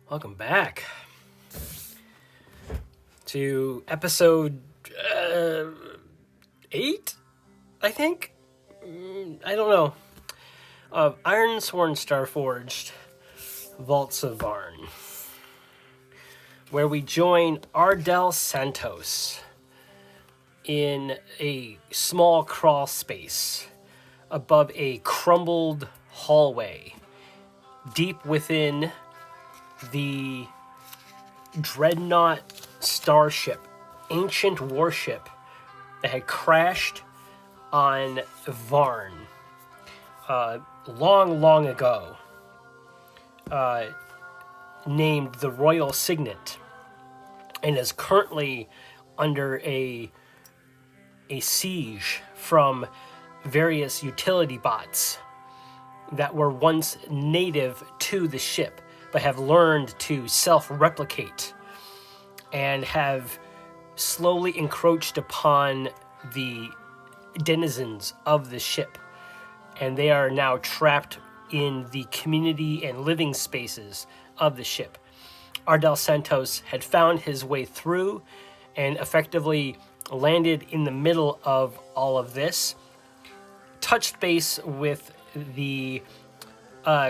Welcome back to episode 8, I think? I don't know. Of Ironsworn Starforged Vaults of Vaarn, where we join Ardel Santos in a small crawl space above a crumbled hallway deep within the dreadnaught starship, ancient warship that had crashed on Vaarn long ago, named the Royal Signet, and is currently under a siege from various utility bots that were once native to the ship, but have learned to self-replicate and have slowly encroached upon the denizens of the ship. And they are now trapped in the community and living spaces of the ship. Ardel Santos had found his way through and effectively landed in the middle of all of this, touched base with the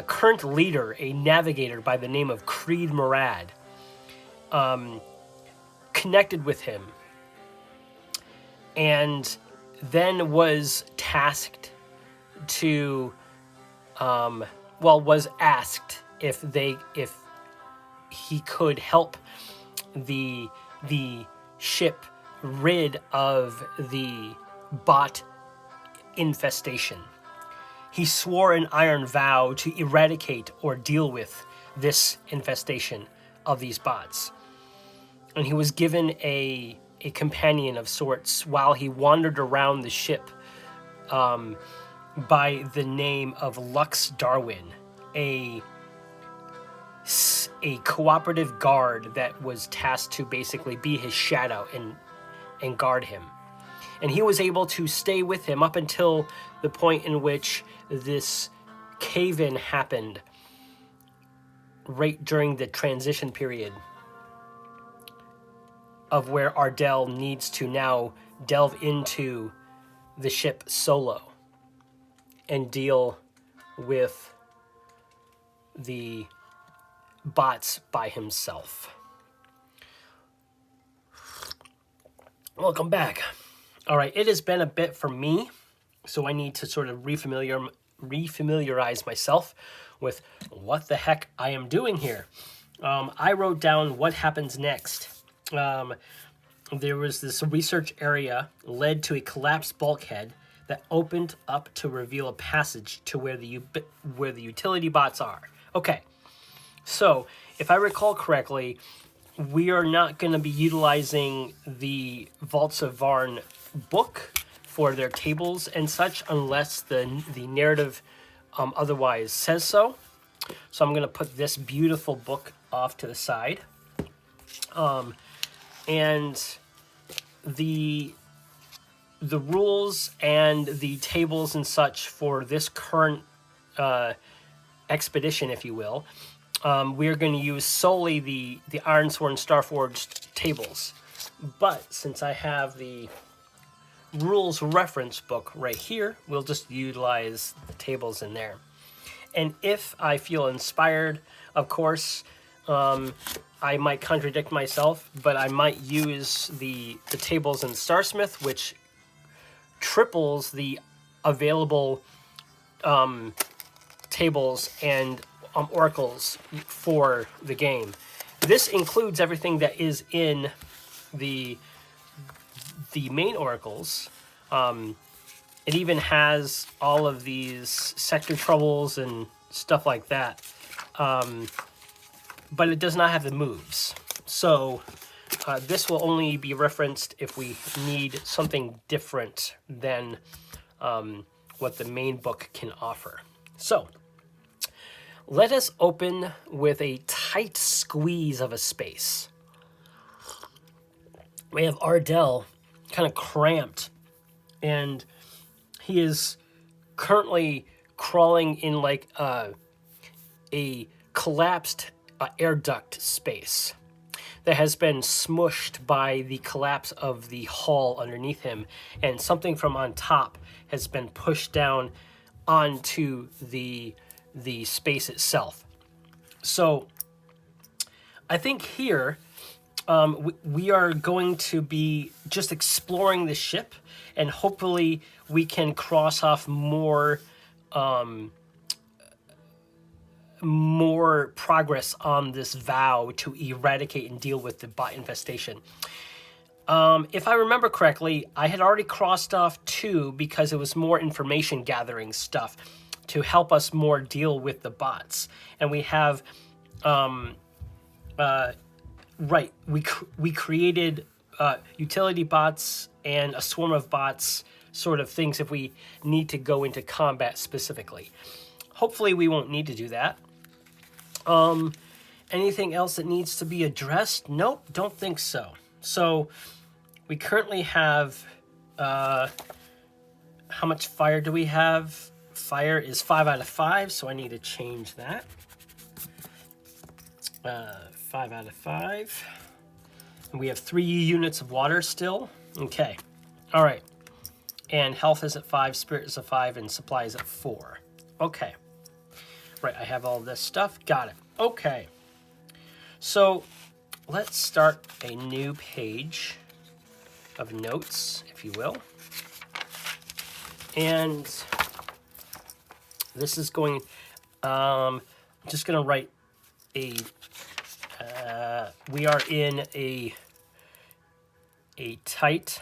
current leader, a navigator by the name of Creed Murad, connected with him, and then was tasked to, was asked if he could help the ship rid of the bot infestation. He swore an iron vow to eradicate or deal with this infestation of these bots. And he was given a companion of sorts while he wandered around the ship by the name of Lux Darwin, a cooperative guard that was tasked to basically be his shadow and guard him. And he was able to stay with him up until the point in which this cave-in happened, right during the transition period of where Ardel needs to now delve into the ship solo and deal with the bots by himself. Welcome back. All right, it has been a bit for me, so I need to sort of refamiliarize myself with what the heck I am doing here. I wrote down what happens next. There was this research area led to a collapsed bulkhead that opened up to reveal a passage to where the utility bots are. Okay, so if I recall correctly, we are not going to be utilizing the Vaults of Vaarn book for their tables and such unless the narrative otherwise says so. So I'm going to put this beautiful book off to the side. And the rules and the tables and such for this current expedition, if you will, we are going to use solely the Ironsworn Starforged tables. But since I have the rules reference book right here, we'll just utilize the tables in there. And if I feel inspired, of course, I might contradict myself, but I might use the tables in Starsmith, which triples the available tables and oracles for the game. This includes everything that is in the main oracles. It even has all of these sector troubles and stuff like that. But it does not have the moves. So this will only be referenced if we need something different than what the main book can offer. So let us open with a tight squeeze of a space. We have Ardel kind of cramped, and he is currently crawling in like a collapsed air duct space that has been smushed by the collapse of the hull underneath him, and something from on top has been pushed down onto the space itself. So I think here we are going to be just exploring the ship, and hopefully we can cross off more progress on this vow to eradicate and deal with the bot infestation. If I remember correctly, I had already crossed off 2 because it was more information gathering stuff to help us more deal with the bots. And we have, right, we created utility bots and a swarm of bots sort of things if we need to go into combat specifically. Hopefully we won't need to do that. Anything else that needs to be addressed? Nope, don't think so. So we currently have, how much fire do we have? Fire is 5 out of 5, so I need to change that. 5 out of 5. And we have 3 units of water still. Okay, all right. And health is at 5, spirit is at 5, and supply is at 4. Okay. Right, I have all this stuff. Got it. Okay. So let's start a new page of notes, if you will. And this is going, I'm just going to write a, we are in a tight,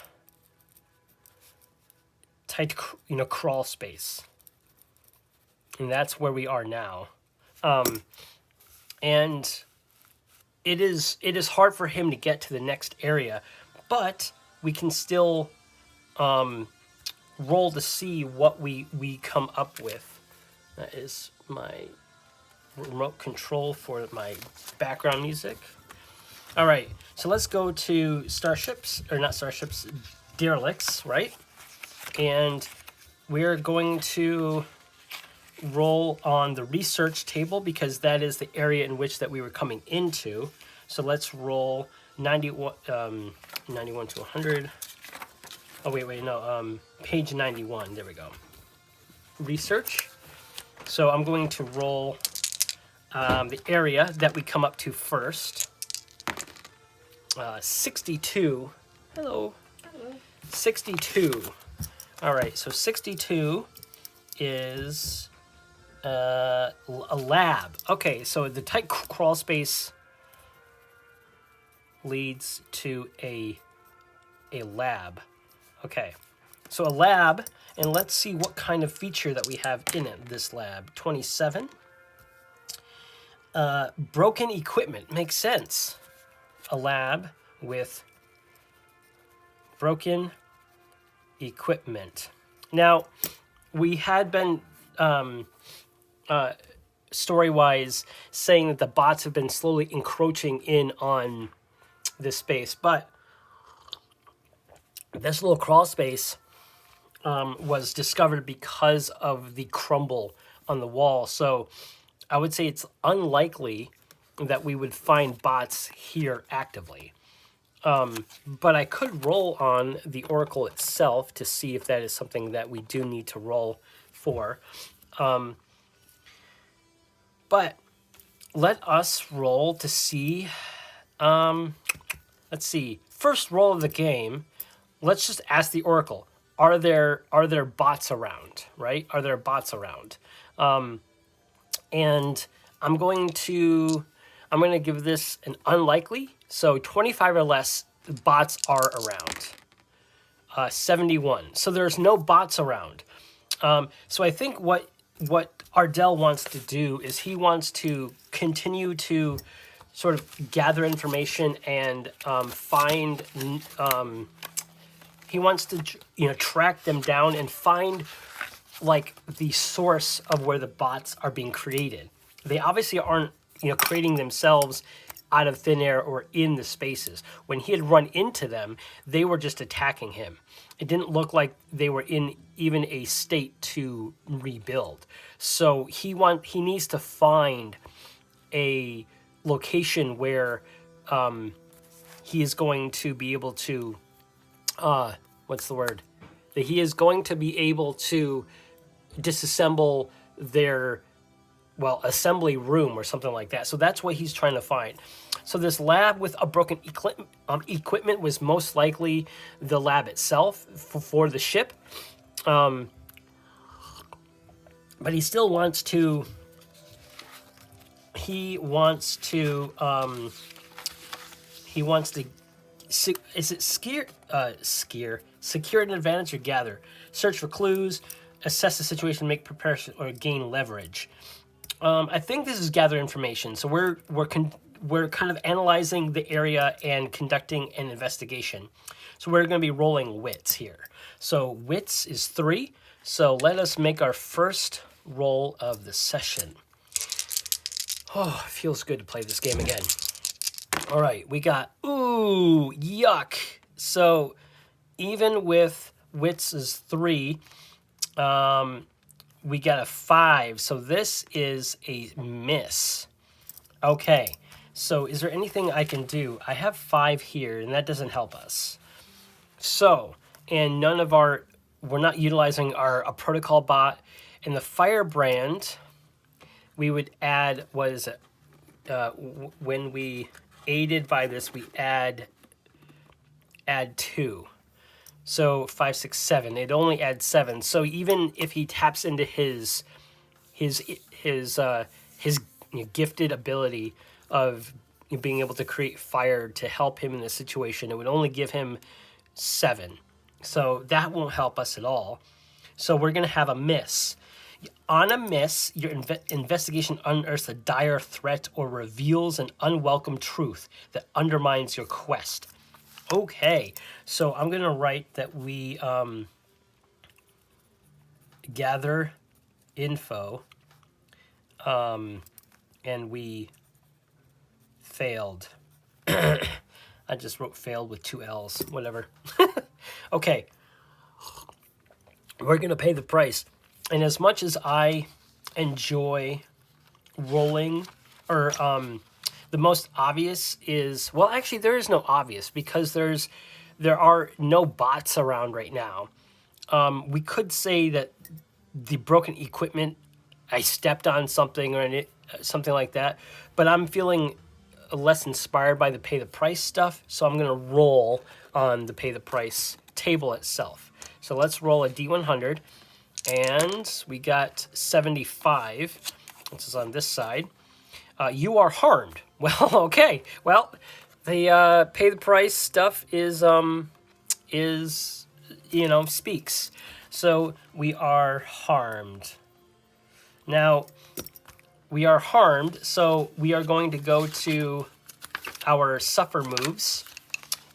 crawl space. And that's where we are now. And it is hard for him to get to the next area, but we can still roll to see what we come up with. That is my remote control for my background music. All right, so let's go to starships, or not starships, derelicts, right? And we're going to roll on the research table because that is the area in which that we were coming into. So let's roll 91 to 100. Oh, wait, no, page 91, there we go. Research. So I'm going to roll the area that we come up to first. 62. Hello. 62. All right, so 62 is a lab. Okay, so the tight crawl space leads to a lab. Okay, so a lab, and let's see what kind of feature that we have in it, this lab. 27. Broken equipment, makes sense. A lab with broken equipment. Now, we had been story-wise saying that the bots have been slowly encroaching in on this space, but this little crawl space was discovered because of the crumble on the wall. So I would say it's unlikely that we would find bots here actively. But I could roll on the Oracle itself to see if that is something that we do need to roll for. But let us roll to see. Let's see. First roll of the game. Let's just ask the Oracle. Are there bots around? Right? Are there bots around? And I'm going to give this an unlikely. So 25 or less bots are around. 71. So there's no bots around. So I think what Ardel wants to do is he wants to continue to sort of gather information and find. He wants to track them down and find like the source of where the bots are being created. They obviously aren't creating themselves out of thin air or in the spaces. When he had run into them, they were just attacking him. It didn't look like they were in even a state to rebuild. So he needs to find a location where he is going to be able to, what's the word? That he is going to be able to disassemble their, well, assembly room or something like that. So that's what he's trying to find. So this lab with a broken equipment was most likely the lab itself for the ship. But he still wants to, is it secure an advantage or gather? Search for clues, assess the situation, make preparation, or gain leverage. I think this is gather information. So we're kind of analyzing the area and conducting an investigation. So we're going to be rolling wits here. So wits is 3. So let us make our first roll of the session. Oh, it feels good to play this game again. All right, we got, ooh, yuck. So even with wits is 3, we got a 5. So this is a miss. Okay, so is there anything I can do? I have 5 here, and that doesn't help us. So, and we're not utilizing a protocol bot. In the firebrand, we would add, what is it? When we aided by this, we add 2. So 5, 6, 7. It only adds 7. So even if he taps into his gifted ability of being able to create fire to help him in this situation, it would only give him 7. So that won't help us at all. So we're going to have a miss. On a miss, your investigation unearths a dire threat or reveals an unwelcome truth that undermines your quest. Okay, so I'm going to write that we gather info and we failed. I just wrote failed with 2 L's, whatever. Okay, we're going to pay the price. And as much as I enjoy rolling, or the most obvious is, well, actually there is no obvious because there are no bots around right now. We could say that the broken equipment, I stepped on something or something like that, but I'm feeling less inspired by the pay the price stuff, so I'm going to roll on the pay the price table itself. So let's roll a D100, and we got 75. This is on this side. You are harmed. Well, okay. Well, the pay the price stuff is speaks. So we are harmed. Now, we are harmed, so we are going to go to our suffer moves,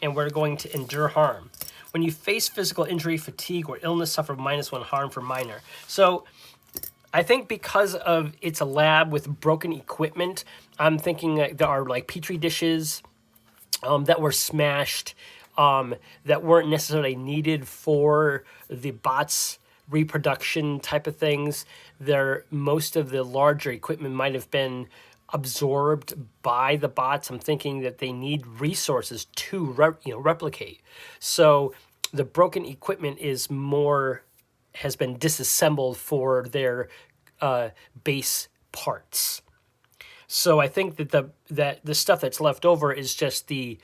and we're going to endure harm. When you face physical injury, fatigue, or illness, suffer -1 harm for minor. So I think because of it's a lab with broken equipment, I'm thinking that there are like petri dishes that were smashed, that weren't necessarily needed for the bots reproduction type of things. Most of the larger equipment might have been absorbed by the bots. I'm thinking that they need resources to replicate. So the broken equipment has been disassembled for their base parts. So I think that the stuff that's left over is just the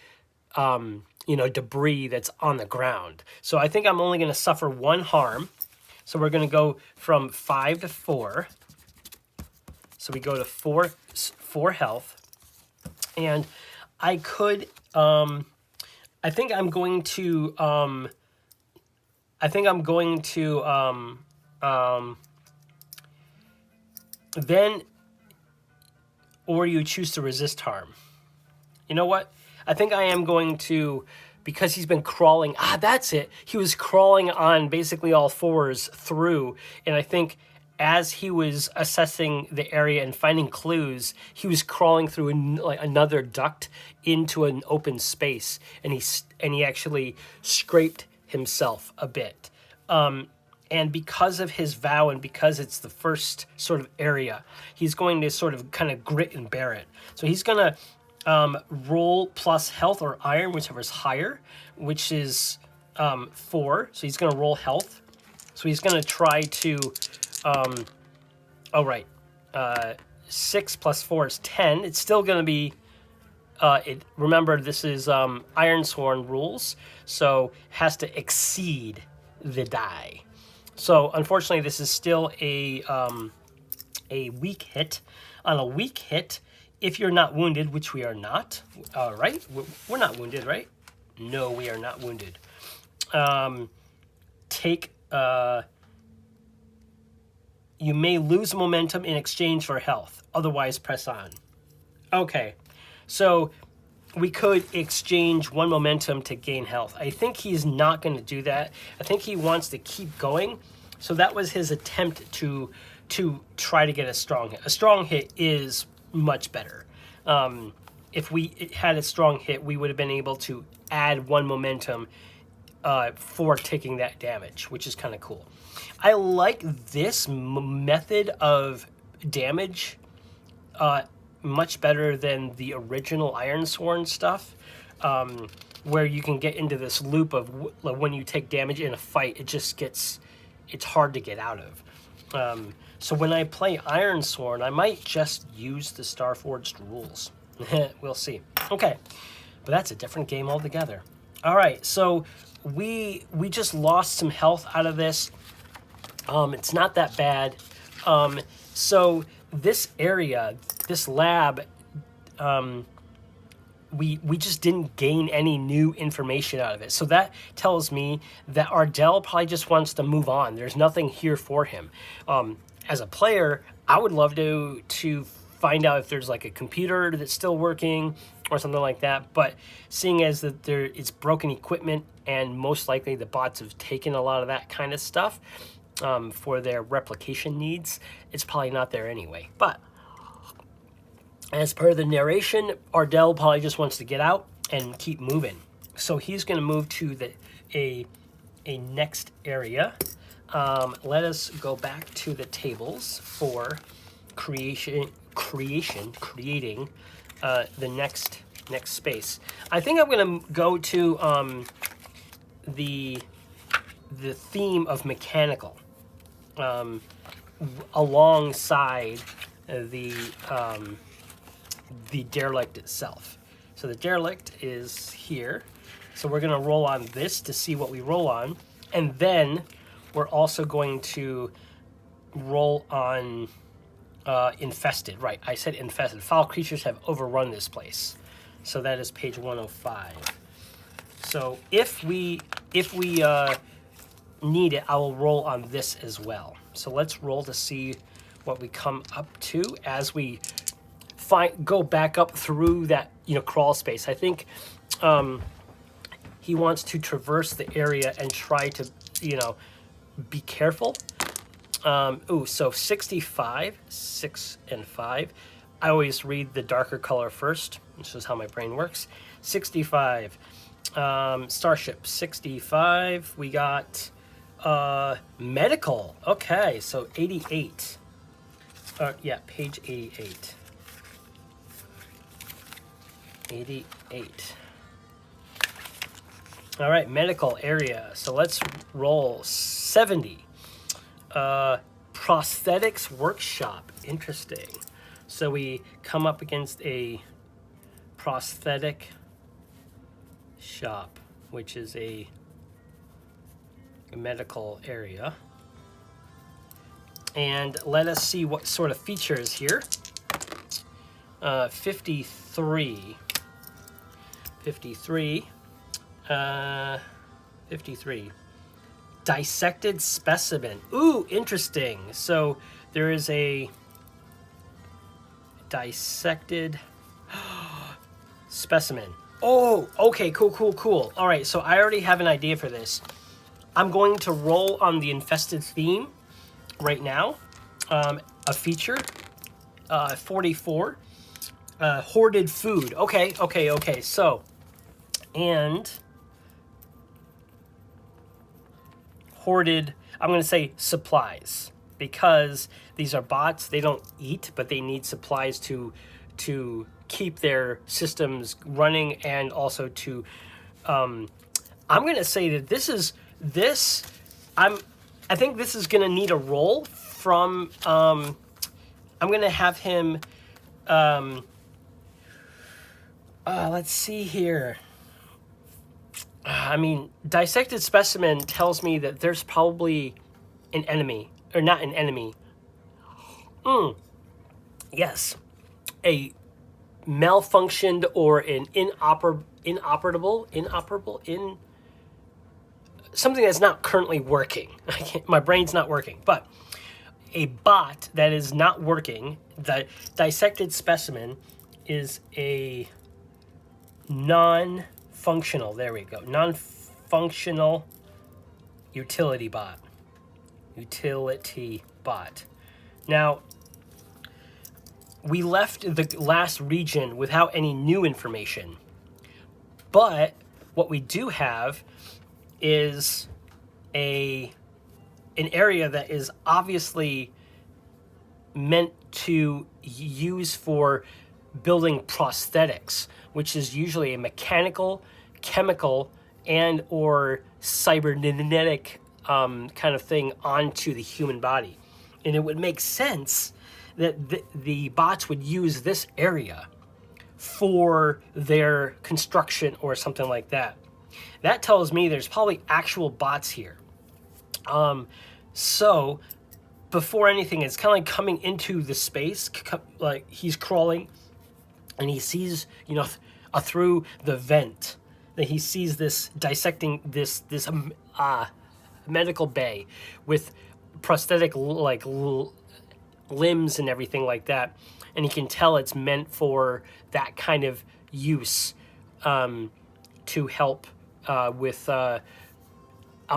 debris that's on the ground. So I think I'm only going to suffer 1 harm. So we're going to go from 5 to 4. So we go to 4 health. And I could, I think I'm going to, then, or you choose to resist harm. You know what? I think I am going to, because he's been crawling, that's it. He was crawling on basically all 4s through, and I think as he was assessing the area and finding clues, he was crawling through another duct into an open space, and he actually scraped himself a bit. And because of his vow and because it's the first sort of area, he's going to sort of kind of grit and bear it. So he's going to roll plus health or iron, whichever is higher, which is 4. So he's going to roll health. So he's going to try to, 6 plus 4 is 10. It's still going to be, remember this is Ironsworn rules, so has to exceed the die. So unfortunately, this is still a weak hit. On a weak hit, if you're not wounded, which we are not, right? We're not wounded, right? No, we are not wounded. You may lose momentum in exchange for health. Otherwise, press on. Okay, so we could exchange 1 momentum to gain health. I think he's not going to do that. I think he wants to keep going. So that was his attempt to try to get a strong hit. A strong hit is much better. If we had a strong hit, we would have been able to add 1 momentum for taking that damage, which is kind of cool. I like this method of damage much better than the original Ironsworn stuff, where you can get into this loop of when you take damage in a fight, it's hard to get out of. So when I play Ironsworn, I might just use the Starforged rules. We'll see. Okay, but that's a different game altogether. All right, so we just lost some health out of this. It's not that bad. So this area, this lab, we just didn't gain any new information out of it. So that tells me that Ardel probably just wants to move on. There's nothing here for him. As a player, I would love to find out if there's like a computer that's still working or something like that. But seeing as that it's broken equipment and most likely the bots have taken a lot of that kind of stuff for their replication needs, it's probably not there anyway. But as per the narration, Ardel probably just wants to get out and keep moving. So he's going to move to a next area. Let us go back to the tables for creating the next space. I think I'm going to go to the theme of mechanical alongside the Derelict itself. So the Derelict is here. So we're going to roll on this to see what we roll on. And then we're also going to roll on infested. Right, I said infested. Foul creatures have overrun this place. So that is page 105. So if we need it, I will roll on this as well. So let's roll to see what we come up to as we go back up through that crawl space. I think he wants to traverse the area and try to be careful. So 65, 6 and 5. I always read the darker color first. This is how my brain works. 65. Starship 65. We got medical. Okay, so 88. Yeah, page 88. 88. All right, medical area. So let's roll 70. Prosthetics workshop. Interesting. So we come up against a prosthetic shop, which is a medical area. And let us see what sort of features here. 53. 53. 53. Dissected specimen. Ooh, interesting. So there is a dissected specimen. Oh, okay, cool. All right, so I already have an idea for this. I'm going to roll on the infested theme right now. A feature, 44. Hoarded food. Okay. So, and hoarded I'm going to say supplies, because these are bots. They don't eat, but they need supplies to keep their systems running, and also to I'm going to say that I think this is going to need a roll from I'm going to have him let's see here. I mean, dissected specimen tells me that there's probably an enemy, or not an enemy. Yes, a malfunctioned or an something that's not currently working. My brain's not working, but a bot that is not working. The dissected specimen is a non-functional, there we go, non-functional utility bot. Now, we left the last region without any new information, but what we do have is an area that is obviously meant to use for building prosthetics, which is usually a mechanical, chemical, and or cybernetic kind of thing onto the human body. And it would make sense that the bots would use this area for their construction or something like that. That tells me there's probably actual bots here. So before anything, it's kind of like coming into the space, like he's crawling, and he sees, through the vent, that he sees this dissecting this medical bay with prosthetic limbs and everything like that, and he can tell it's meant for that kind of use, to help with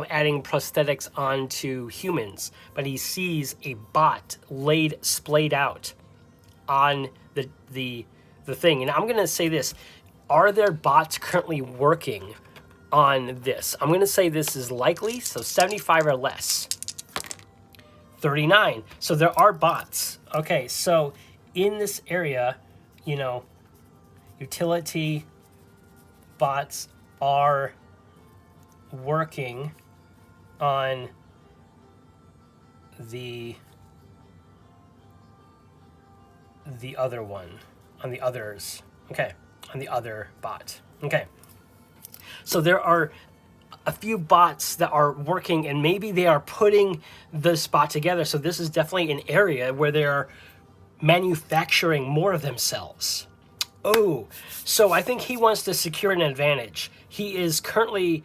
adding prosthetics onto humans. But he sees a bot splayed out on the thing. And I'm going to say this. Are there bots currently working on this? I'm going to say this is likely, so 75 or less. 39. So there are bots. Okay, so in this area, utility bots are working on the other one, on the others. Okay, on the other bot. Okay, so there are a few bots that are working, and maybe they are putting this bot together. So this is definitely an area where they are manufacturing more of themselves. Oh, so I think he wants to secure an advantage. He's currently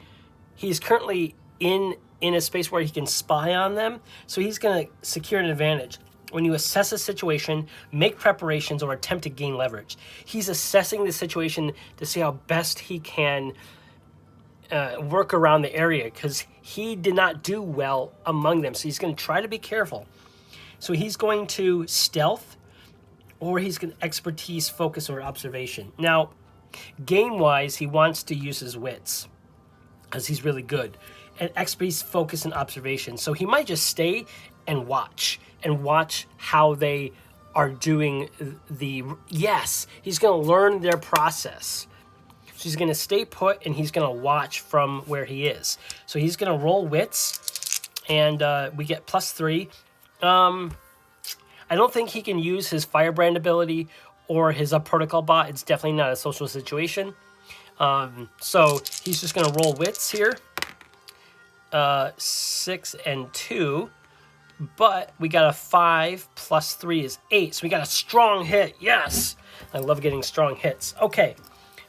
in a space where he can spy on them. So he's going to secure an advantage. When you assess a situation, make preparations, or attempt to gain leverage. He's assessing the situation to see how best he can work around the area, because he did not do well among them. So he's going to try to be careful. So he's going to stealth, or he's going to expertise, focus, or observation. Now, game-wise, he wants to use his wits, because he's really good. And expertise, focus, and observation. So he might just stay and watch how they are doing yes, he's going to learn their process. So he's going to stay put, and he's going to watch from where he is. So he's going to roll wits, and we get +3. I don't think he can use his firebrand ability or his protocol bot. It's definitely not a social situation. So he's just going to roll wits here. 6 and 2. But we got a 5 +3 is 8. So we got a strong hit. Yes! I love getting strong hits. Okay.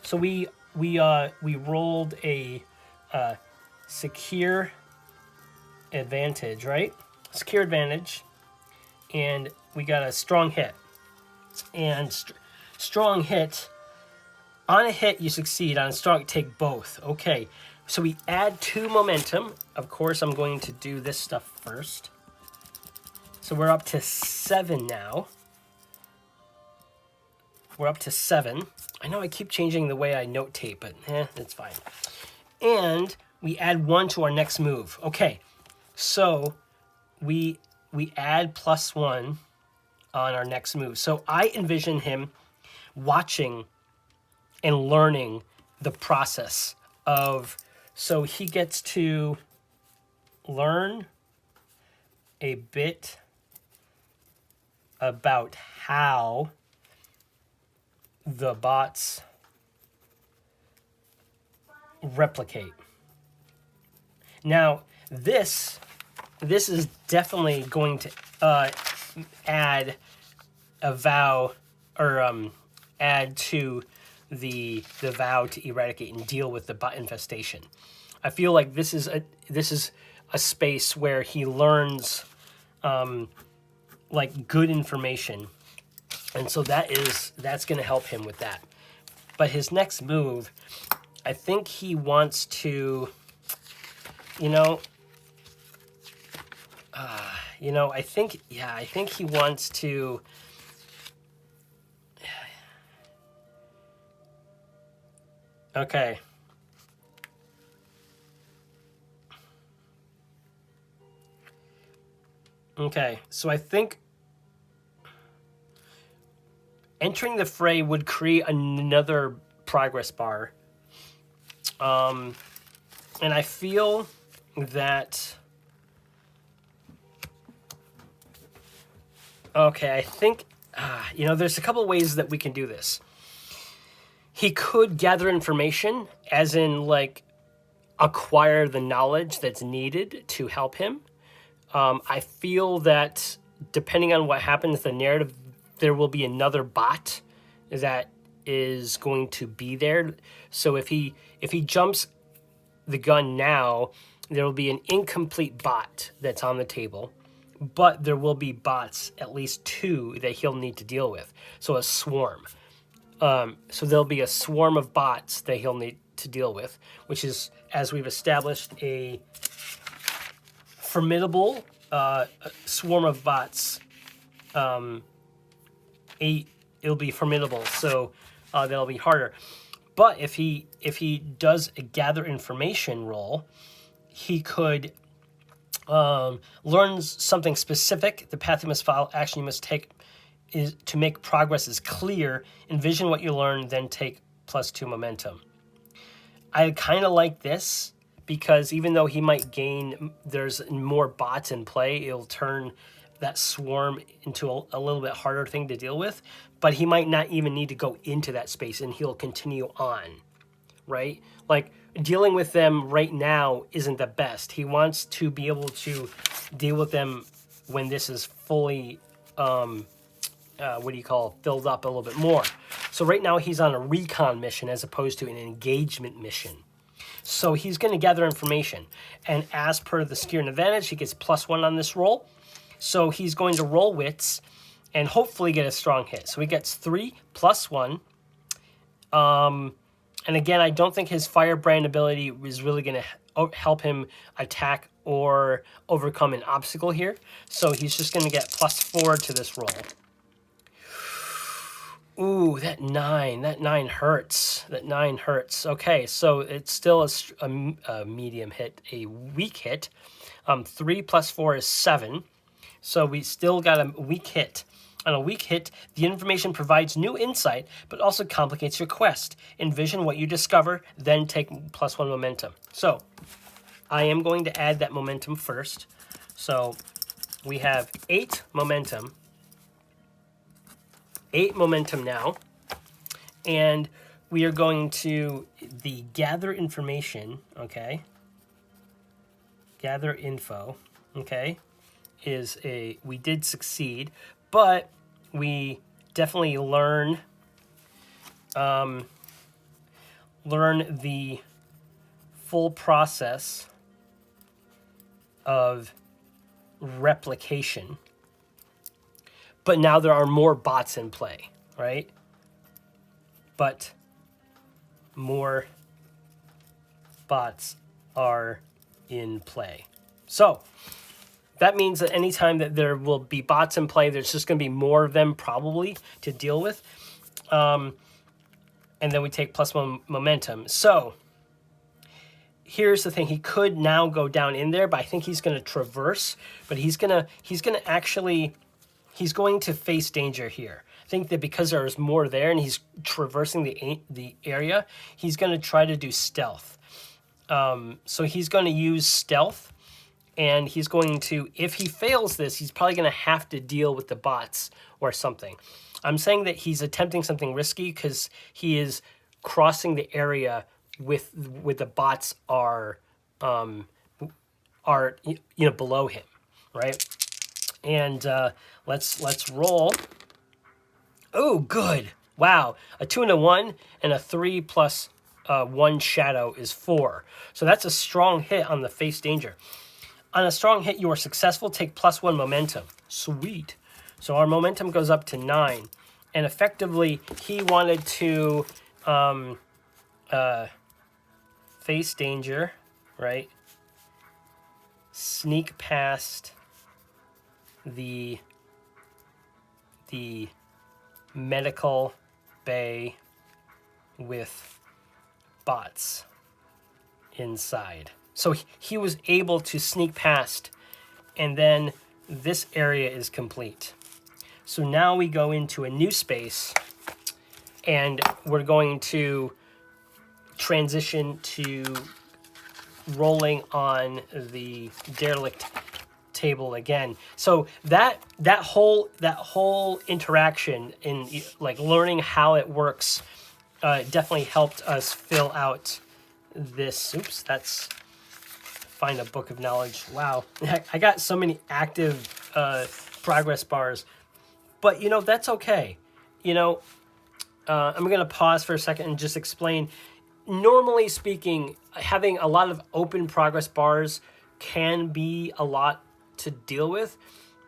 So we rolled a secure advantage, right? Secure advantage. And we got a strong hit. And strong hit. On a hit, you succeed. On a strong, take both. Okay. So we add 2 momentum. Of course, I'm going to do this stuff first. So we're up to 7 now. We're up to 7. I know I keep changing the way I note tape, but that's fine. And we add 1 to our next move. Okay, So we add +1 on our next move. So I envision him watching and learning the process of, so he gets to learn a bit about how the bots replicate. Now, this is definitely going to add a vow, or add to the vow to eradicate and deal with the bot infestation. I feel like this is a space where he learns like good information, and so that's going to help him with that. But his next move, I think he wants to, I think he wants to. Okay. Okay, so I think entering the fray would create another progress bar. And I feel that... Okay, I think, there's a couple of ways that we can do this. He could gather information, as in, like, acquire the knowledge that's needed to help him. I feel that depending on what happens, the narrative, there will be another bot that is going to be there. So if he jumps the gun now, there will be an incomplete bot that's on the table, but there will be bots, at least 2, that he'll need to deal with. So a swarm. So there'll be a swarm of bots that he'll need to deal with, which is, as we've established, a formidable swarm of bots. It'll be formidable, so that'll be harder. But if he does a gather information roll, he could learn something specific. The path you must follow, action you must take, is to make progress is clear. Envision what you learn, then take +2 momentum. I kind of like this, because even though he might gain, there's more bots in play, it'll turn that swarm into a little bit harder thing to deal with, but he might not even need to go into that space, and he'll continue on, right? Like, dealing with them right now isn't the best. He wants to be able to deal with them when this is fully, filled up a little bit more. So right now he's on a recon mission as opposed to an engagement mission. So he's going to gather information, and as per the skill and advantage, he gets +1 on this roll. So he's going to roll wits and hopefully get a strong hit. So he gets 3 + 1. And again, I don't think his firebrand ability is really going to help him attack or overcome an obstacle here. So he's just going to get +4 to this roll. Ooh, that 9 hurts. That 9 hurts. Okay, so it's still a medium hit, a weak hit. 3 + 4 is 7. So we still got a weak hit. On a weak hit, the information provides new insight, but also complicates your quest. Envision what you discover, then take +1 momentum. So I am going to add that momentum first. So we have 8 momentum. 8 momentum now. And we are going to the gather information, okay? Gather info, okay? We did succeed, but we definitely learn the full process of replication. But now there are more bots in play, right? But more bots are in play. So that means that anytime that there will be bots in play, there's just going to be more of them probably to deal with. And then we take +1 momentum. So here's the thing. He could now go down in there, but I think he's going to traverse. But he's going to face danger here. I think that because there's more there and he's traversing the area, he's going to try to do stealth. So he's going to use stealth, and he's going to, if he fails this, he's probably going to have to deal with the bots or something. I'm saying that he's attempting something risky because he is crossing the area with the bots are below him, right? And let's roll. Oh, good. Wow. A 2 and a 1 and a 3 plus 1 shadow is 4. So that's a strong hit on the face danger. On a strong hit, you are successful. Take +1 momentum. Sweet. So our momentum goes up to 9. And effectively, he wanted to face danger, right? Sneak past the medical bay with bots inside. So he was able to sneak past, and then this area is complete. So now we go into a new space, and we're going to transition to rolling on the derelict table again. So that whole interaction in like learning how it works definitely helped us fill out this. Oops, that's find a book of knowledge. Wow, I got so many active progress bars, but that's okay. I'm going to pause for a second and just explain. Normally speaking, having a lot of open progress bars can be a lot to deal with.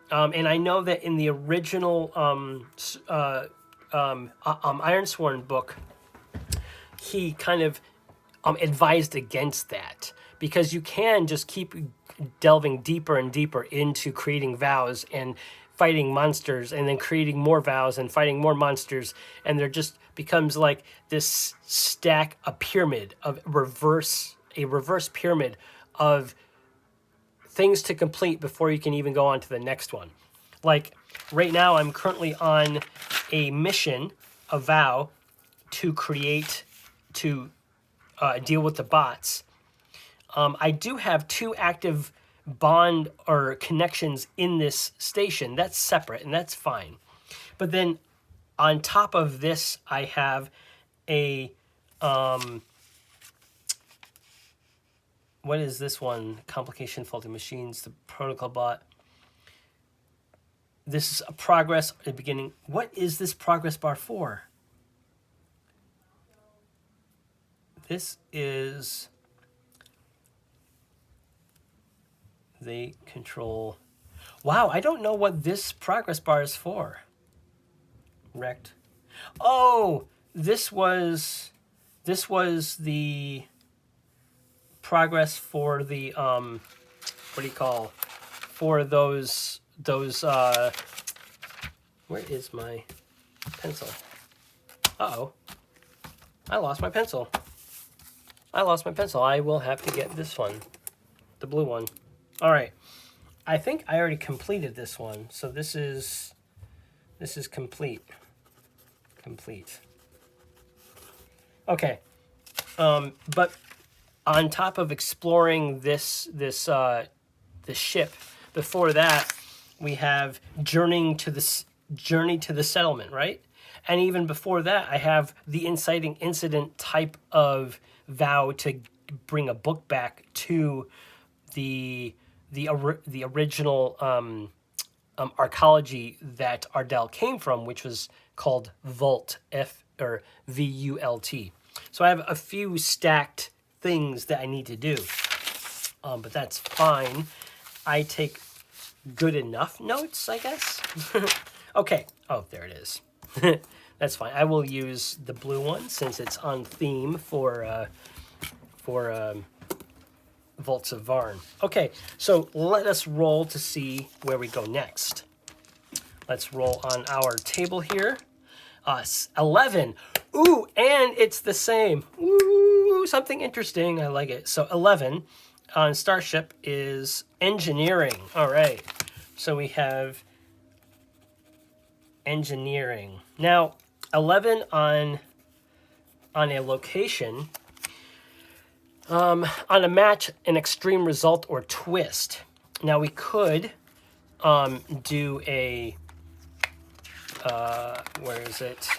And I know that in the original Ironsworn book, he kind of advised against that, because you can just keep delving deeper and deeper into creating vows and fighting monsters, and then creating more vows and fighting more monsters, and there just becomes like this stack, a reverse pyramid of things to complete before you can even go on to the next one. Like right now, I'm currently on a mission, a vow, to deal with the bots. I do have 2 active bond or connections in this station. That's separate, and that's fine. But then on top of this, I have a what is this one? Complication, faulty machines, the protocol bot. This is a progress at the beginning. What is this progress bar for? This is... They control... Wow, I don't know what this progress bar is for. Wrecked. Oh, this was the progress for the what do you call, for those where is my pencil? Uh-oh. I lost my pencil. I will have to get this one, the blue one. All right. I think I already completed this one, so this is complete. Okay. But on top of exploring this ship, before that we have journey to the settlement, right? And even before that, I have the inciting incident type of vow to bring a book back to the original arcology that Ardel came from, which was called Vault, VULT. So I have a few stacked things that I need to do, but that's fine. I take good enough notes, I guess. Okay. Oh, there it is. That's fine. I will use the blue one since it's on theme for Vaults of Vaarn. Okay, so let us roll to see where we go next. Let's roll on our table here. 11. Ooh, and it's the same. Ooh, something interesting. I like it. So 11 on Starship is engineering. All right. So we have engineering. Now, 11 on a location, on a match, an extreme result or twist. Now, we could do a, where is it?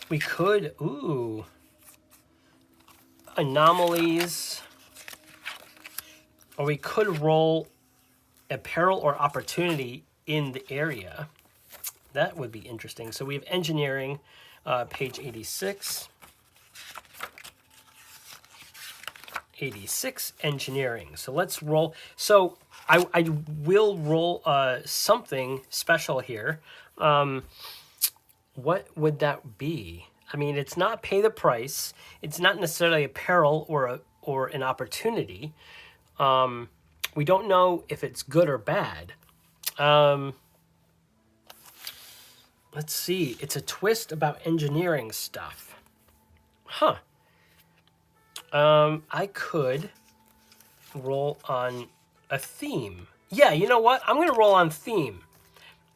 We could, anomalies, or we could roll a peril or opportunity in the area. That would be interesting. So we have engineering, page 86. 86, engineering. So let's roll. So I will roll something special here. What would that be? I mean, it's not pay the price. It's not necessarily a peril or an opportunity. We don't know if it's good or bad. Let's see. It's a twist about engineering stuff. Huh. I could roll on a theme. Yeah, you know what? I'm going to roll on theme.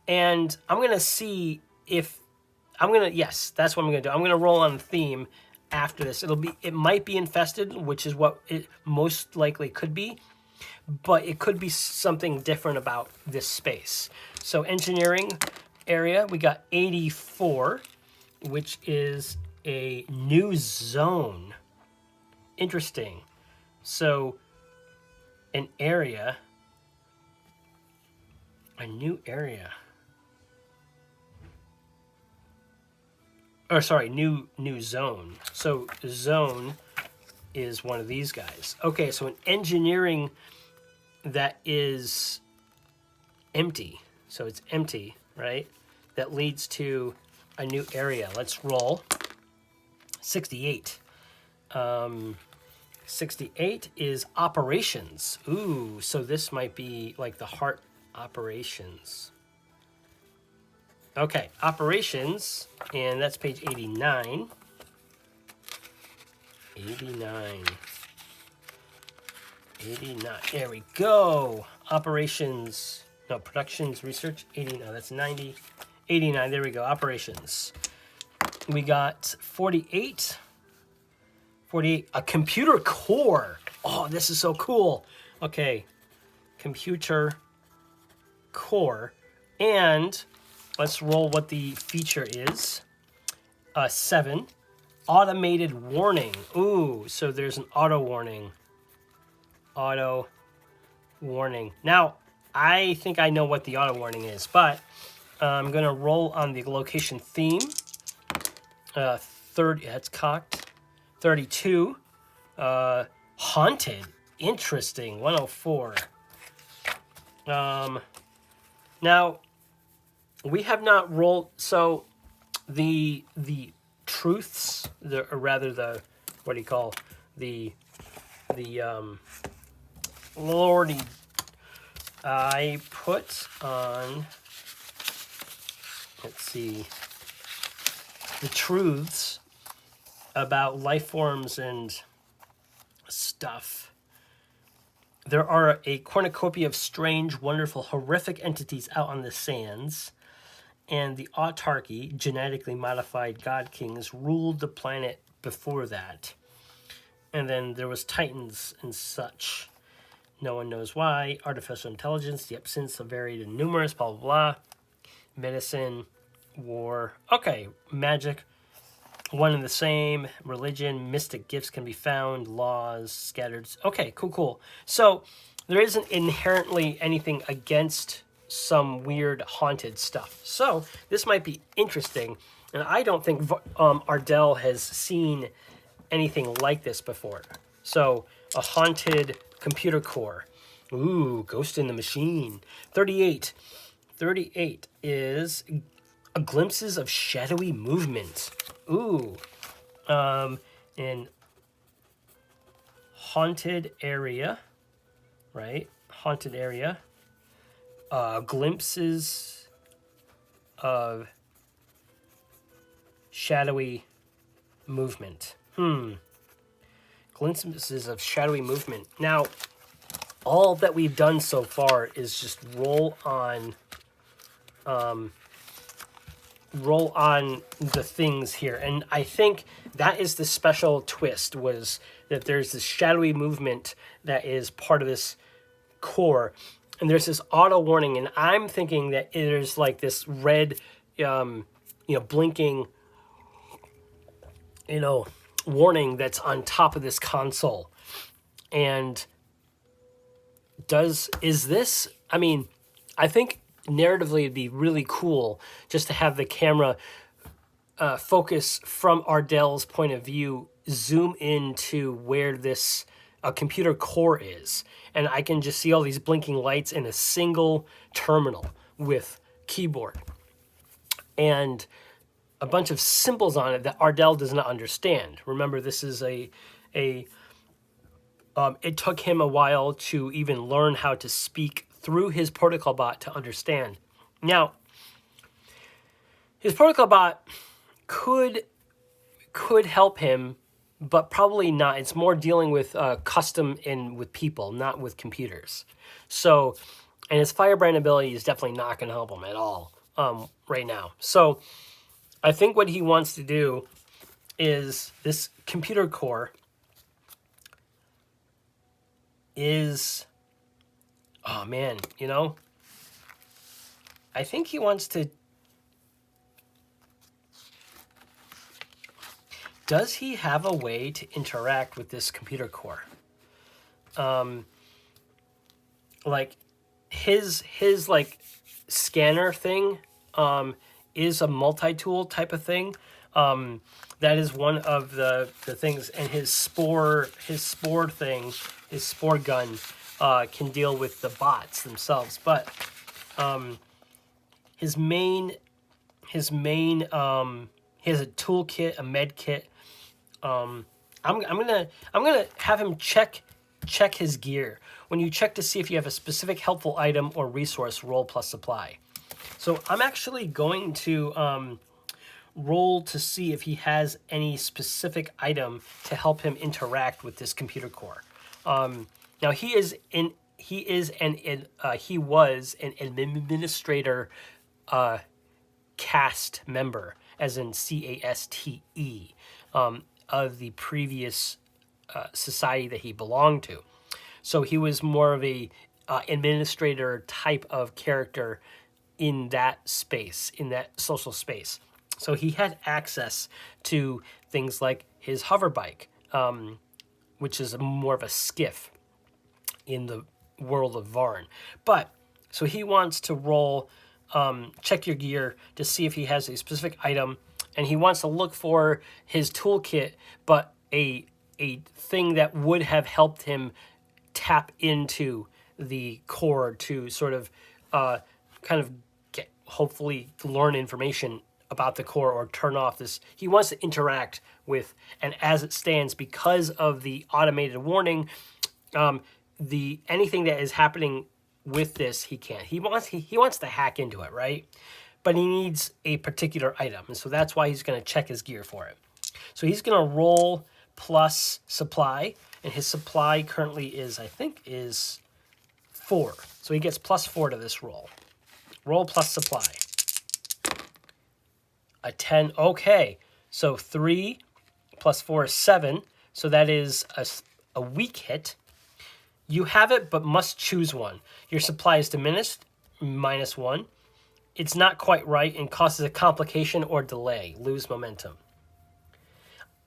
And I'm going to see if... Yes, that's what I'm going to do. I'm going to roll on theme after this. It might be infested, which is what it most likely could be. But it could be something different about this space. So engineering area, we got 84, which is a new zone. Interesting. So an area, a new area. Or sorry, new zone. So zone is one of these guys. Okay, so an engineering that is empty. So it's empty, right? That leads to a new area. Let's roll. 68. 68 is operations. Ooh, so this might be like the heart operations. Okay, operations, and that's page 89. 89. 89. There we go. Operations. No, productions, research. 89. That's 90. 89. There we go. Operations. We got 48. 48. A computer core. Oh, this is so cool. Okay. Computer core. And let's roll what the feature is. 7. Automated warning. Ooh, so there's an auto warning. Auto warning. Now, I think I know what the auto warning is, but I'm going to roll on the location theme. 30, that's cocked. 32. Haunted. Interesting. 104. Now, we have not rolled, so the truths, or rather the, what do you call, the Lordy, I put on, let's see, the truths about life forms and stuff. There are a cornucopia of strange, wonderful, horrific entities out on the sands, and the autarky, genetically modified god kings, ruled the planet before that. And then there was titans and such. No one knows why. Artificial intelligence, the absence of varied and numerous, blah, blah, blah. Medicine, war. Okay, magic, one and the same. Religion, mystic gifts can be found. Laws, scattered. Okay, cool. So there isn't inherently anything against some weird haunted stuff. So this might be interesting. And I don't think Ardel has seen anything like this before. So a haunted computer core. Ooh, Ghost in the Machine. 38. 38 is glimpses of shadowy movement. Ooh. In haunted area, right? Haunted area. Glimpses of shadowy movement. Glimpses of shadowy movement. Now, all that we've done so far is just roll on the things here. And I think that is the special twist, was that there's this shadowy movement that is part of this core. And there's this auto warning, and I'm thinking that there's like this red, blinking, warning that's on top of this console. And I think narratively it'd be really cool just to have the camera focus from Ardel's point of view, zoom into where this computer core is. And I can just see all these blinking lights in a single terminal with keyboard. And a bunch of symbols on it that Ardel does not understand. Remember, this is it took him a while to even learn how to speak through his protocol bot to understand. Now, his protocol bot could help him, but probably not. It's more dealing with custom and with people, not with computers. So, and his firebrand ability is definitely not going to help him at all right now. So, I think what he wants to do is this computer core is, oh man, I think he wants to, does he have a way to interact with this computer core? Like his like scanner thing is a multi-tool type of thing. That is one of the things, and his spore thing, his spore gun can deal with the bots themselves. But his main he has a toolkit, a med kit. I'm gonna have him check his gear. When you check to see if you have a specific helpful item or resource, roll plus supply. So I'm actually going to roll to see if he has any specific item to help him interact with this computer core. Now he was an administrator cast member, as in CASTE, of the previous society that he belonged to. So he was more of a administrator type of character in that space, in that social space. So he had access to things like his hover bike, which is more of a skiff in the world of Vaarn. But, so he wants to roll, check your gear to see if he has a specific item, and he wants to look for his toolkit, but a thing that would have helped him tap into the core to sort of kind of hopefully learn information about the core or turn off this. He wants to interact with, and as it stands, because of the automated warning, anything that is happening with this, he can't. He wants to hack into it, right? But he needs a particular item, and so that's why he's going to check his gear for it. So he's going to roll plus supply, and his supply currently is 4. So he gets +4 to this roll. Roll plus supply. A 10. Okay, so 3 plus 4 is 7. So that is a weak hit. You have it, but must choose one. Your supply is diminished, -1. It's not quite right and causes a complication or delay. Lose momentum.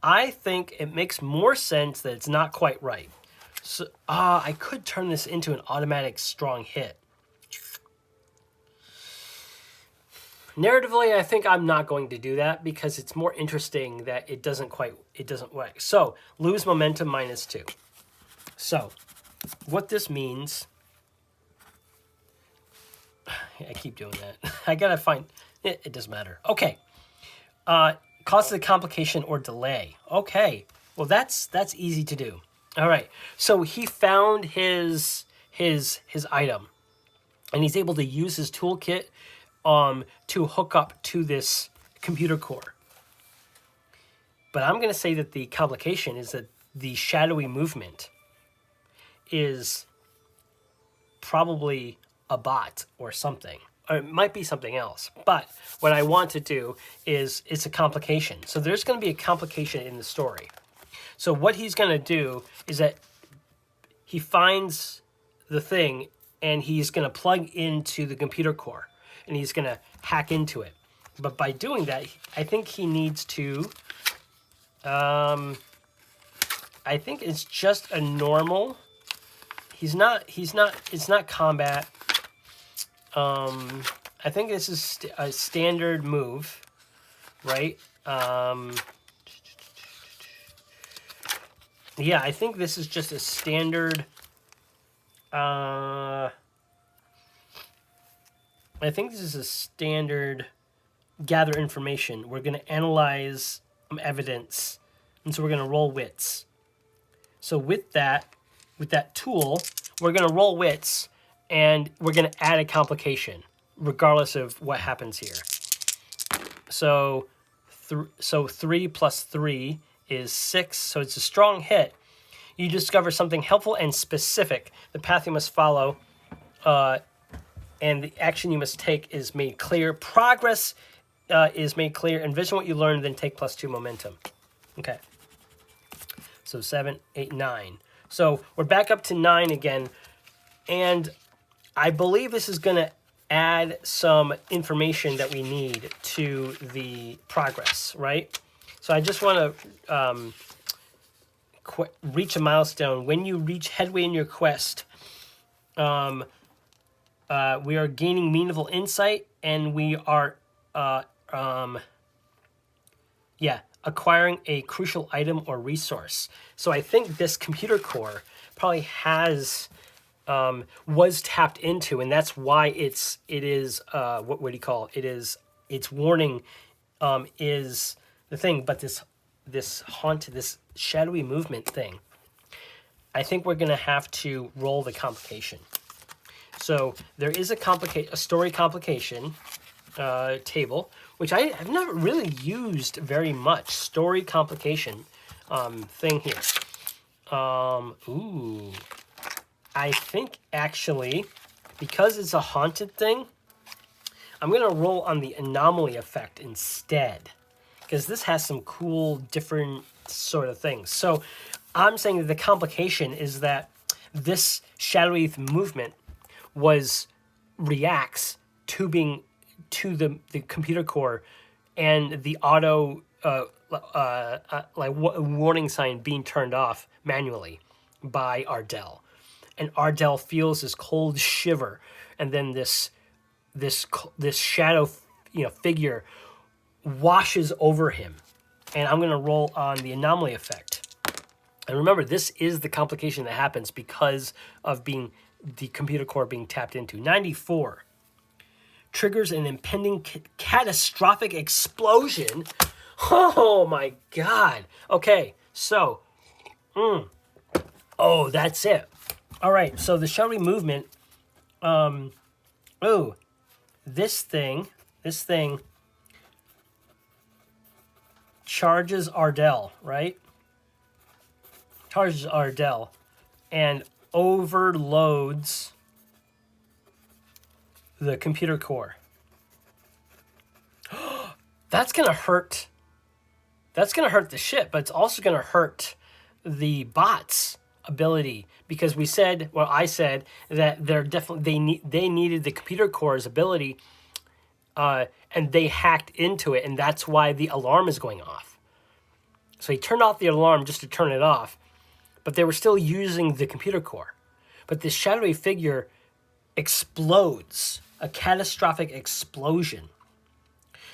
I think it makes more sense that it's not quite right. So I could turn this into an automatic strong hit. Narratively, I think I'm not going to do that because it's more interesting that it doesn't work. So, lose momentum -2. So, what this means, I keep doing that. I gotta find, it doesn't matter. Okay. Causes a complication or delay. Okay. Well, that's easy to do. All right. So he found his item, and he's able to use his toolkit to hook up to this computer core. But I'm going to say that the complication is that the shadowy movement is probably a bot or something. Or it might be something else. But what I want to do is it's a complication. So there's going to be a complication in the story. So what he's going to do is that he finds the thing and he's going to plug into the computer core and he's going to hack into it. But by doing that, I think he needs to, I think it's just a normal, it's not combat. I think this is a standard move, right? Yeah, I think this is just a standard, I think this is a standard gather information. We're going to analyze evidence, and so we're going to roll wits. So with that tool, we're going to roll wits, and we're going to add a complication, regardless of what happens here. So 3 plus 3 is 6, so it's a strong hit. You discover something helpful and specific. The path you must follow and the action you must take is made clear. Progress is made clear. Envision what you learned, then take +2 momentum. Okay. So 7, 8, 9. So we're back up to 9 again. And I believe this is going to add some information that we need to the progress, right? So I just want to reach a milestone. When you reach headway in your quest, we are gaining meaningful insight, and we are acquiring a crucial item or resource. So I think this computer core probably was tapped into, and that's why it is what do you call it? Its warning is the thing. But this shadowy movement thing, I think we're gonna have to roll the complication. So there is a story complication table, which I have never really used very much. Story complication thing here. I think actually, because it's a haunted thing, I'm gonna roll on the anomaly effect instead, because this has some cool different sort of things. So I'm saying that the complication is that this shadowy movement reacts to the computer core and the auto warning sign being turned off manually by Ardel. And Ardel feels this cold shiver, and then this shadow figure washes over him. And I'm going to roll on the anomaly effect. And remember, this is the complication that happens because of the computer core being tapped into. 94 triggers an impending catastrophic explosion. Oh my God. Okay, so, that's it. All right, so the shadowy movement, this thing charges Ardel, right? Charges Ardel and overloads the computer core. That's going to hurt. That's going to hurt the ship, but it's also going to hurt the bot's ability, because I said that they needed the computer core's ability, and they hacked into it, and that's why the alarm is going off. So he turned off the alarm just to turn it off, but they were still using the computer core. But this shadowy figure explodes, a catastrophic explosion.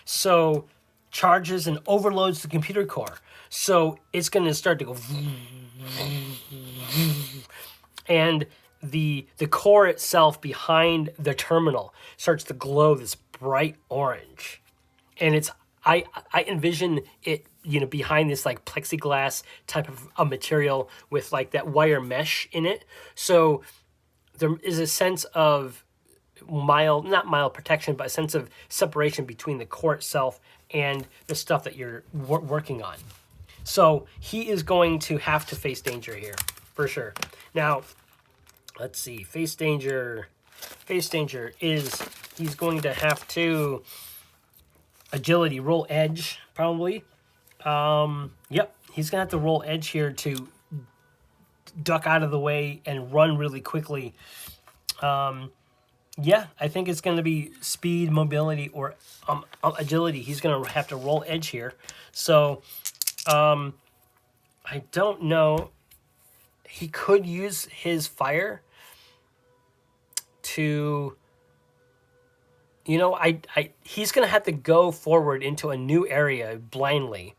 So charges and overloads the computer core. So it's going to start to go, and the core itself behind the terminal starts to glow this bright orange. And I envision it, behind this like plexiglass type of a material with like that wire mesh in it. So there is a sense of not mild protection, but a sense of separation between the core itself and the stuff that you're working on. So he is going to have to face danger here, for sure. Now, let's see. Face danger. Face danger is he's going to have to agility, roll edge, probably. Yep, he's going to have to roll edge here to duck out of the way and run really quickly. Yeah, I think it's going to be speed, mobility, or agility. He's going to have to roll edge here. So, I don't know. He could use his fire to, he's going to have to go forward into a new area blindly.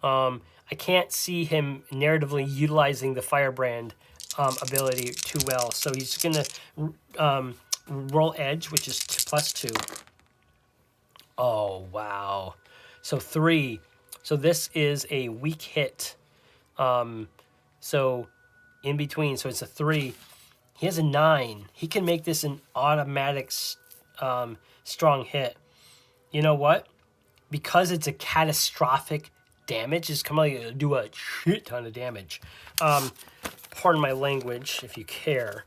I can't see him narratively utilizing the firebrand ability too well. So he's going to roll edge, which is +2. Oh, wow. So 3. So this is a weak hit. So in between, so it's a 3. He has a 9. He can make this an automatic strong hit. You know what? Because it's a catastrophic damage, it's going to do a shit ton of damage. Pardon my language, if you care.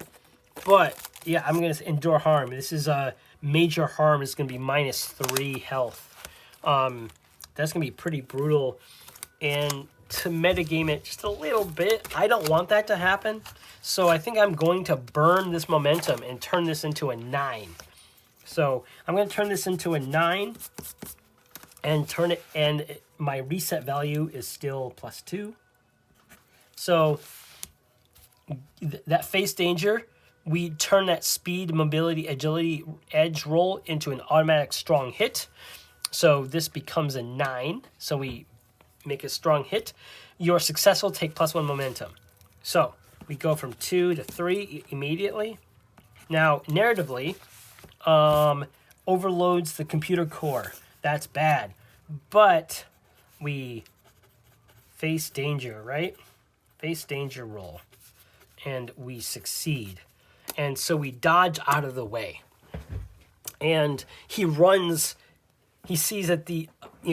But, yeah, I'm going to endure harm. This is a major harm. It's going to be -3 health. That's going to be pretty brutal. And to metagame it just a little bit, I don't want that to happen. So I think I'm going to burn this momentum and turn this into a 9. So I'm going to turn this into a 9 and turn it, and my reset value is still +2. So that face danger, we turn that speed, mobility, agility, edge roll into an automatic strong hit. So this becomes a 9. So we make a strong hit. You're successful, take +1 momentum. So we go from 2 to 3 immediately. Now, narratively, overloads the computer core. That's bad. But we face danger, right? Face danger roll. And we succeed. And so we dodge out of the way. And he runs. He sees that the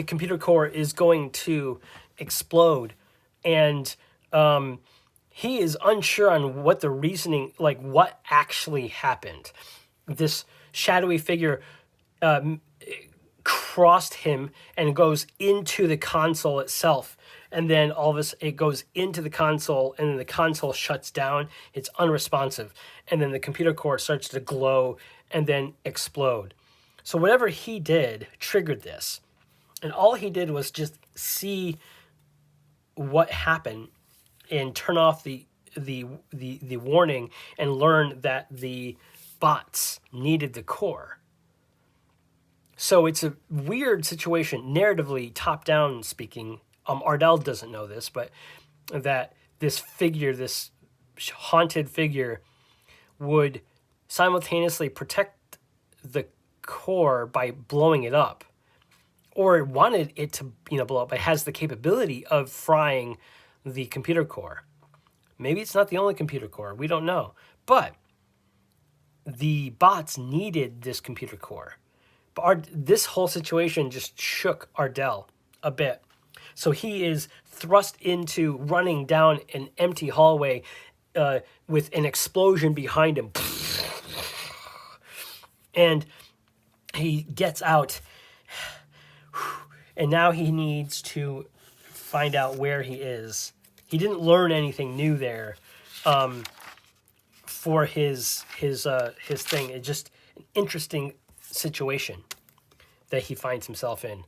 computer core is going to explode. And he is unsure on what the reasoning, like what actually happened. This shadowy figure crossed him and goes into the console itself. And then all of this, it goes into the console, and then the console shuts down. It's unresponsive. And then the computer core starts to glow and then explode. So whatever he did triggered this. And all he did was just see what happened and turn off the warning and learn that the bots needed the core. So it's a weird situation, narratively, top-down speaking. Ardel doesn't know this, but that this figure, this haunted figure, would simultaneously protect the core by blowing it up. Or it wanted it to, blow up. It has the capability of frying the computer core. Maybe it's not the only computer core. We don't know. But the bots needed this computer core. But this whole situation just shook Ardel a bit. So he is thrust into running down an empty hallway with an explosion behind him. And he gets out. And now he needs to find out where he is. He didn't learn anything new there for his thing. It's just an interesting situation that he finds himself in.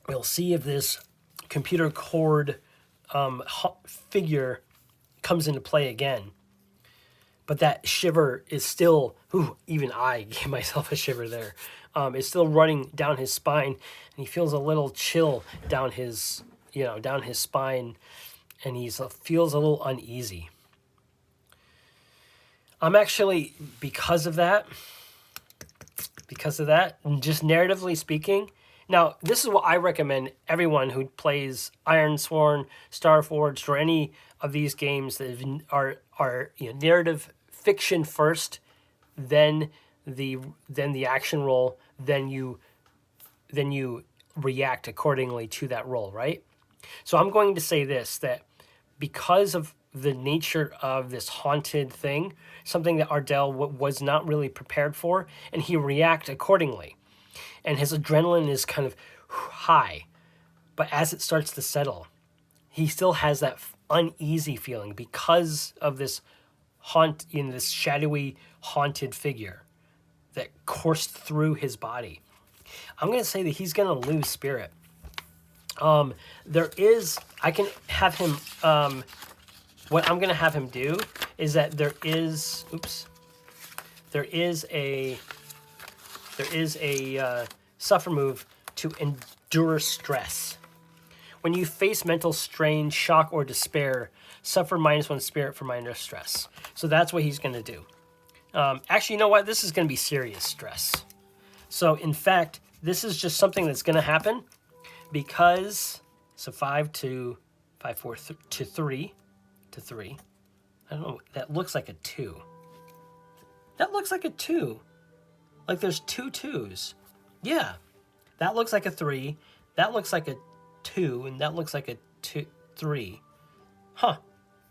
We'll see if this computer cord figure comes into play again. But that shiver is still, even I gave myself a shiver there. It's still running down his spine, and he feels a little chill down his spine, and he feels a little uneasy. I'm actually, because of that, just narratively speaking. Now, this is what I recommend everyone who plays Ironsworn, Starforged, or any of these games that are narrative fiction first, then the action roll, then you react accordingly to that roll, right? So I'm going to say this, that because of the nature of this haunted thing, something that Ardel was not really prepared for, and he react accordingly. And his adrenaline is kind of high. But as it starts to settle, he still has that uneasy feeling because of this this shadowy, haunted figure that coursed through his body. I'm going to say that he's going to lose spirit. I can have him, what I'm going to have him do is that there is a suffer move to endure stress. When you face mental strain, shock, or despair, suffer -1 spirit for minor stress. So that's what he's going to do. Actually, you know what? This is going to be serious stress. So, in fact, this is just something that's going to happen because... So 5 to 5, 4 to 3 to 3. I don't know. That looks like a 2. That looks like a 2. Like there's 2 2s. Yeah. That looks like a 3. That looks like a 2. And that looks like a 3. Huh.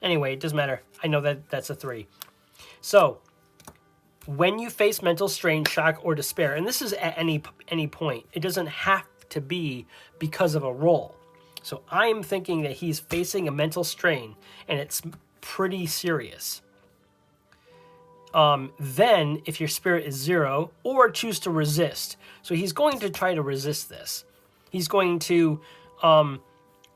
Anyway, it doesn't matter. I know that that's a 3. So, when you face mental strain, shock, or despair, and this is at any point, it doesn't have to be because of a roll. So I'm thinking that he's facing a mental strain, and it's pretty serious. Then, if your spirit is 0, or choose to resist. So he's going to try to resist this. He's going to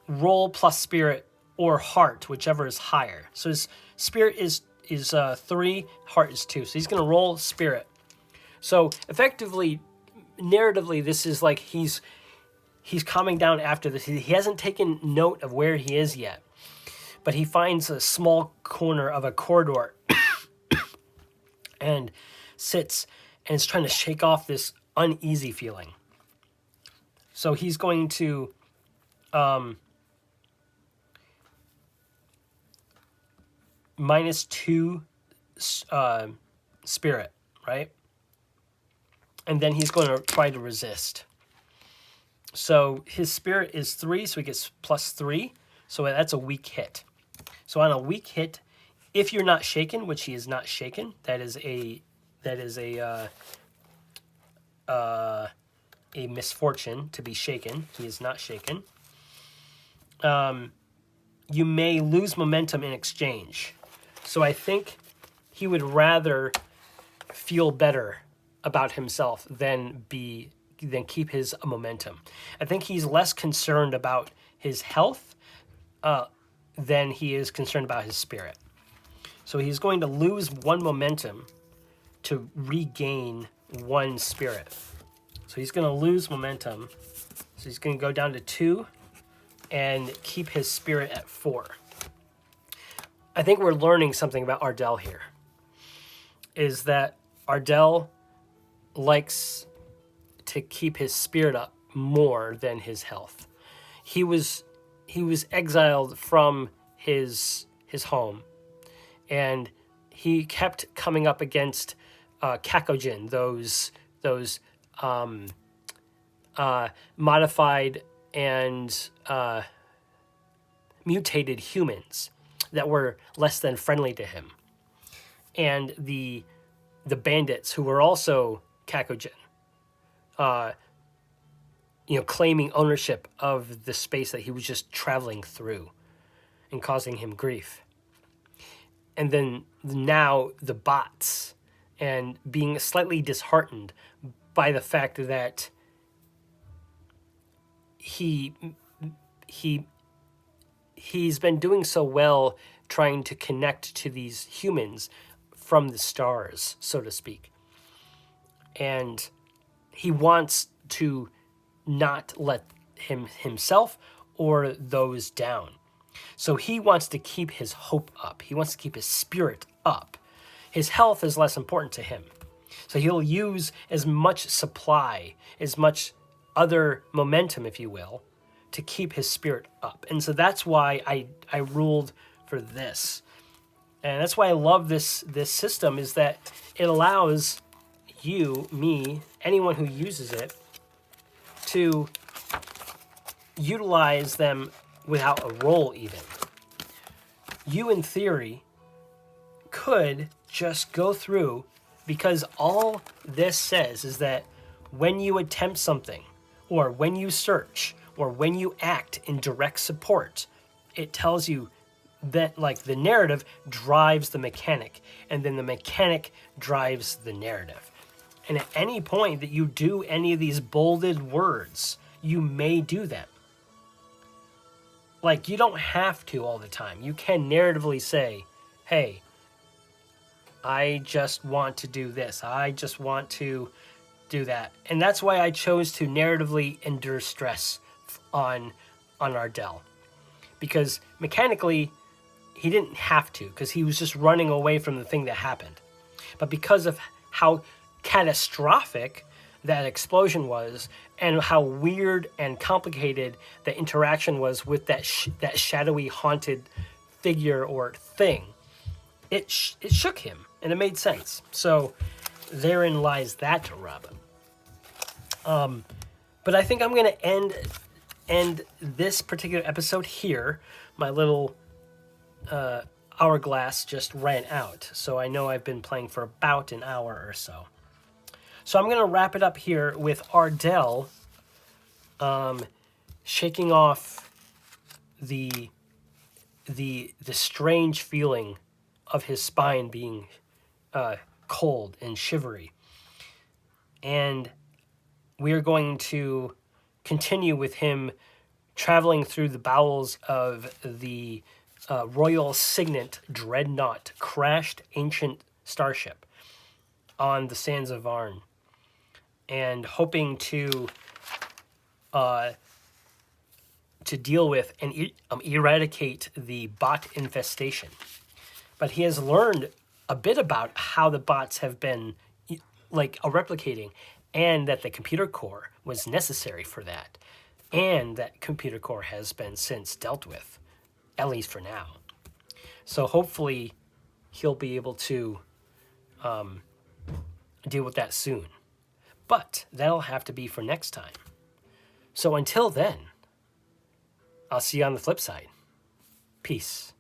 roll plus spirit or heart, whichever is higher. So his spirit is 3, heart is 2. So he's going to roll spirit. So effectively, narratively, this is like he's calming down after this. He hasn't taken note of where he is yet. But he finds a small corner of a corridor and sits and is trying to shake off this uneasy feeling. So he's going to -2 spirit, right? And then he's going to try to resist. So his spirit is 3, so he gets +3. So that's a weak hit. So on a weak hit, if you're not shaken, which he is not shaken, that is a misfortune to be shaken. He is not shaken. You may lose momentum in exchange. So I think he would rather feel better about himself than keep his momentum. I think he's less concerned about his health than he is concerned about his spirit. So he's going to lose 1 momentum to regain 1 spirit. So he's going to lose momentum. So he's going to go down to 2 and keep his spirit at 4. I think we're learning something about Ardel here. Is that Ardel likes to keep his spirit up more than his health. He was exiled from his home, and he kept coming up against Kakojin, those modified and mutated humans that were less than friendly to him, and the bandits who were also Kakojin, claiming ownership of the space that he was just traveling through and causing him grief. And then now the bots, and being slightly disheartened by the fact that he's been doing so well trying to connect to these humans from the stars, so to speak. And he wants to not let himself or those down. So he wants to keep his hope up. He wants to keep his spirit up. His health is less important to him. So he'll use as much supply, as much other momentum, if you will, to keep his spirit up. And so that's why I ruled for this. And that's why I love this system, is that it allows you, me, anyone who uses it, to utilize them without a roll even. You, in theory, could just go through, because all this says is that when you attempt something, or when you search, or when you act in direct support, it tells you that, like, the narrative drives the mechanic, and then the mechanic drives the narrative. And at any point that you do any of these bolded words, you may do them. Like, you don't have to all the time. You can narratively say, hey, I just want to do this. I just want to do that. And that's why I chose to narratively endure stress on Ardel. Because mechanically, he didn't have to, because he was just running away from the thing that happened. But because of how catastrophic that explosion was, and how weird and complicated the interaction was with that shadowy, haunted figure or thing, it shook him, and it made sense. So therein lies that rub. But I think I'm going to end this particular episode here. My little hourglass just ran out, so I know I've been playing for about an hour or so. So I'm going to wrap it up here with Ardel shaking off the strange feeling of his spine being cold and shivery. And we are going to continue with him traveling through the bowels of the Royal Signet dreadnaught crashed ancient starship on the sands of Vaarn, and hoping to deal with and eradicate the bot infestation. But he has learned a bit about how the bots have been replicating, and that the computer core was necessary for that, and that computer core has been since dealt with, at least for now. So hopefully he'll be able to deal with that soon. But that'll have to be for next time. So until then, I'll see you on the flip side. Peace.